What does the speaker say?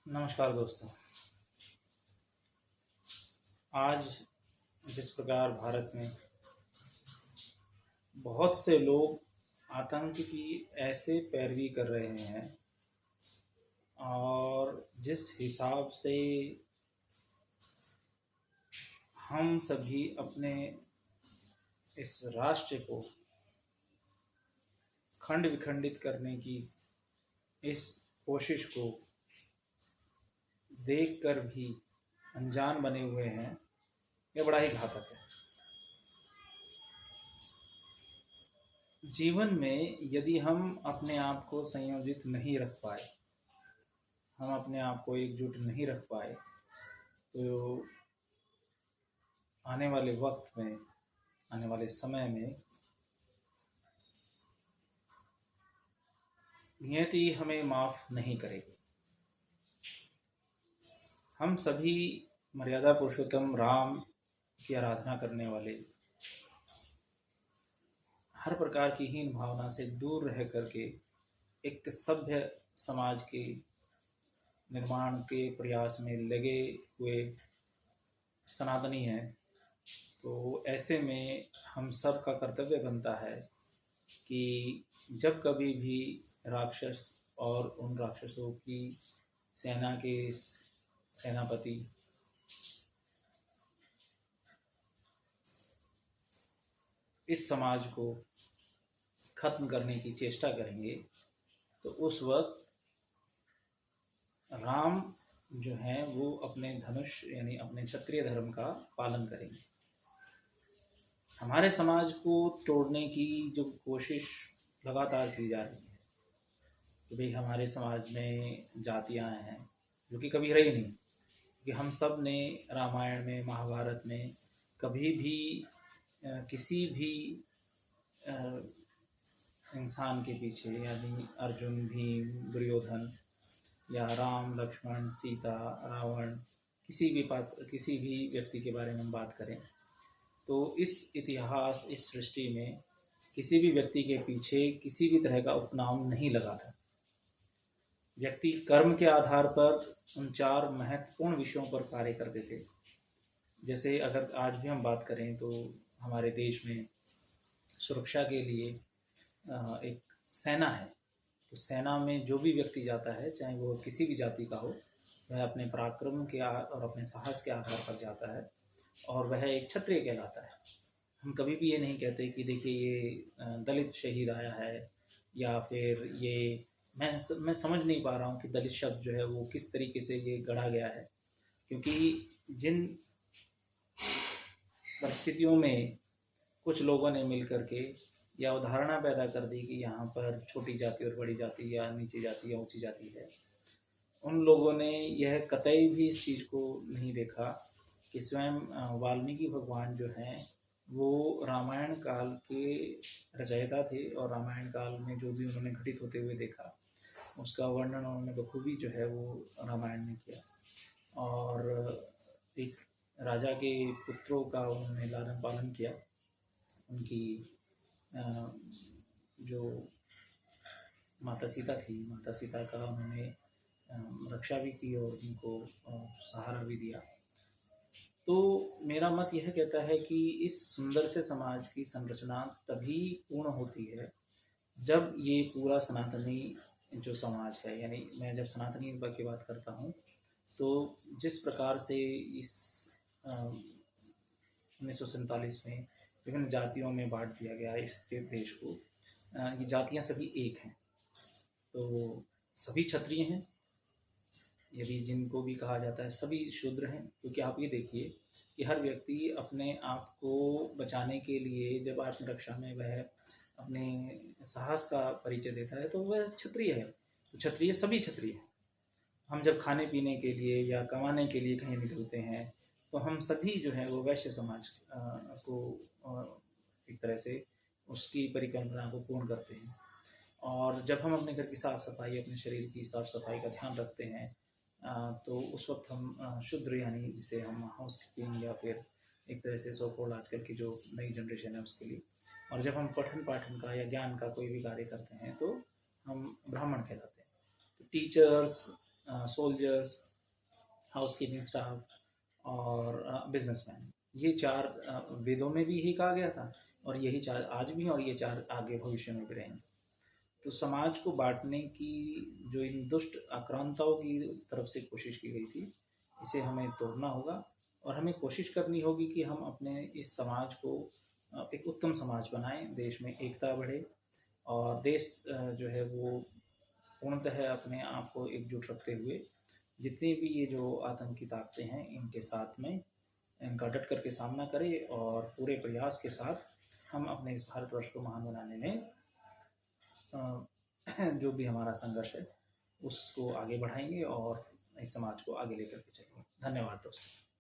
नमस्कार दोस्तों। आज जिस प्रकार भारत में बहुत से लोग आतंक की ऐसे पैरवी कर रहे हैं और जिस हिसाब से हम सभी अपने इस राष्ट्र को खंड विखंडित करने की इस कोशिश को देखकर भी अनजान बने हुए हैं, यह बड़ा ही घातक है। जीवन में यदि हम अपने आप को संयोजित नहीं रख पाए, हम अपने आप को एकजुट नहीं रख पाए, तो आने वाले वक्त में, आने वाले समय में नियति हमें माफ़ नहीं करेगी। हम सभी मर्यादा पुरुषोत्तम राम की आराधना करने वाले, हर प्रकार की हीन भावना से दूर रह करके एक सभ्य समाज के निर्माण के प्रयास में लगे हुए सनातनी हैं। तो ऐसे में हम सब का कर्तव्य बनता है कि जब कभी भी राक्षस और उन राक्षसों की सेना के सेनापति इस समाज को खत्म करने की चेष्टा करेंगे, तो उस वक्त राम जो हैं वो अपने धनुष यानी अपने क्षत्रिय धर्म का पालन करेंगे। हमारे समाज को तोड़ने की जो कोशिश लगातार की जा रही है कि भाई हमारे समाज में जातियां हैं, जो कि कभी रही नहीं, कि हम सब ने रामायण में, महाभारत में कभी भी किसी भी इंसान के पीछे, यानी अर्जुन, भीम, दुर्योधन या राम, लक्ष्मण, सीता, रावण, किसी भी व्यक्ति के बारे में हम बात करें तो इस इतिहास, इस सृष्टि में किसी भी व्यक्ति के पीछे किसी भी तरह का उपनाम नहीं लगा था। व्यक्ति कर्म के आधार पर उन 4 महत्वपूर्ण विषयों पर कार्य करते थे। जैसे अगर आज भी हम बात करें तो हमारे देश में सुरक्षा के लिए एक सेना है। तो सेना में जो भी व्यक्ति जाता है, चाहे वो किसी भी जाति का हो, वह अपने पराक्रम के और अपने साहस के आधार पर जाता है और वह एक क्षत्रिय कहलाता है। हम कभी भी ये नहीं कहते कि देखिए ये दलित शहीद आया है, या फिर ये मैं समझ नहीं पा रहा हूँ कि दलित शब्द जो है वो किस तरीके से ये गढ़ा गया है, क्योंकि जिन परिस्थितियों में कुछ लोगों ने मिल करके या अवधारणा पैदा कर दी कि यहाँ पर छोटी जाति और बड़ी जाति, या नीची जाति या ऊंची जाति है, उन लोगों ने यह कतई भी इस चीज़ को नहीं देखा कि स्वयं वाल्मीकि भगवान जो हैं वो रामायण काल के रचयिता थे, और रामायण काल में जो भी उन्होंने घटित होते हुए देखा उसका वर्णन उन्होंने बखूबी जो है वो रामायण में किया। और एक राजा के पुत्रों का उन्होंने लालन पालन किया, उनकी जो माता सीता थी, माता सीता का उन्होंने रक्षा भी की और उनको सहारा भी दिया। तो मेरा मत यह कहता है कि इस सुंदर से समाज की संरचना तभी पूर्ण होती है जब ये पूरा सनातनी जो समाज है, यानी मैं जब सनातनी की बात करता हूँ तो जिस प्रकार से इस 1947 में विभिन्न जातियों में बांट दिया गया इस देश को, ये जातियाँ सभी एक हैं, तो सभी क्षत्रिय हैं, यदि जिनको भी कहा जाता है सभी शूद्र हैं। क्योंकि आप ये देखिए कि हर व्यक्ति अपने आप को बचाने के लिए जब आत्मरक्षा में वह अपने साहस का परिचय देता है तो वह क्षत्रिय है। तो क्षत्रिय सभी क्षत्रिय हैं। हम जब खाने पीने के लिए या कमाने के लिए कहीं निकलते हैं तो हम सभी जो है वो वैश्य समाज को एक तरह से उसकी परिकल्पना को पूर्ण करते हैं। और जब हम अपने घर की साफ़ सफाई, अपने शरीर की साफ़ सफाई का ध्यान रखते हैं तो उस वक्त हम शूद्र, यानी जिसे हम हाउस कीपिंग या फिर एक तरह से सो कॉल्ड आजकल की जो नई जनरेशन है उसके लिए, और जब हम पठन पाठन का या ज्ञान का कोई भी कार्य करते हैं तो हम ब्राह्मण कहलाते हैं। तो टीचर्स, सोल्जर्स, हाउसकीपिंग स्टाफ और बिजनेसमैन। ये चार वेदों में भी यही कहा गया था और यही चार आज भी हैं और ये चार आगे भविष्य में भी रहेंगे। तो समाज को बांटने की जो इन दुष्ट आक्रांताओं की तरफ से कोशिश की गई थी, इसे हमें तोड़ना होगा और हमें कोशिश करनी होगी कि हम अपने इस समाज को एक उत्तम समाज बनाएं, देश में एकता बढ़े और देश जो है वो पूर्णतः अपने आप को एकजुट रखते हुए जितने भी ये जो आतंकी ताकतें हैं इनके साथ में इनका डट करके सामना करें और पूरे प्रयास के साथ हम अपने इस भारतवर्ष को महान बनाने में जो भी हमारा संघर्ष है उसको आगे बढ़ाएंगे और इस समाज को आगे लेकर के चलेंगे। धन्यवाद दोस्तों।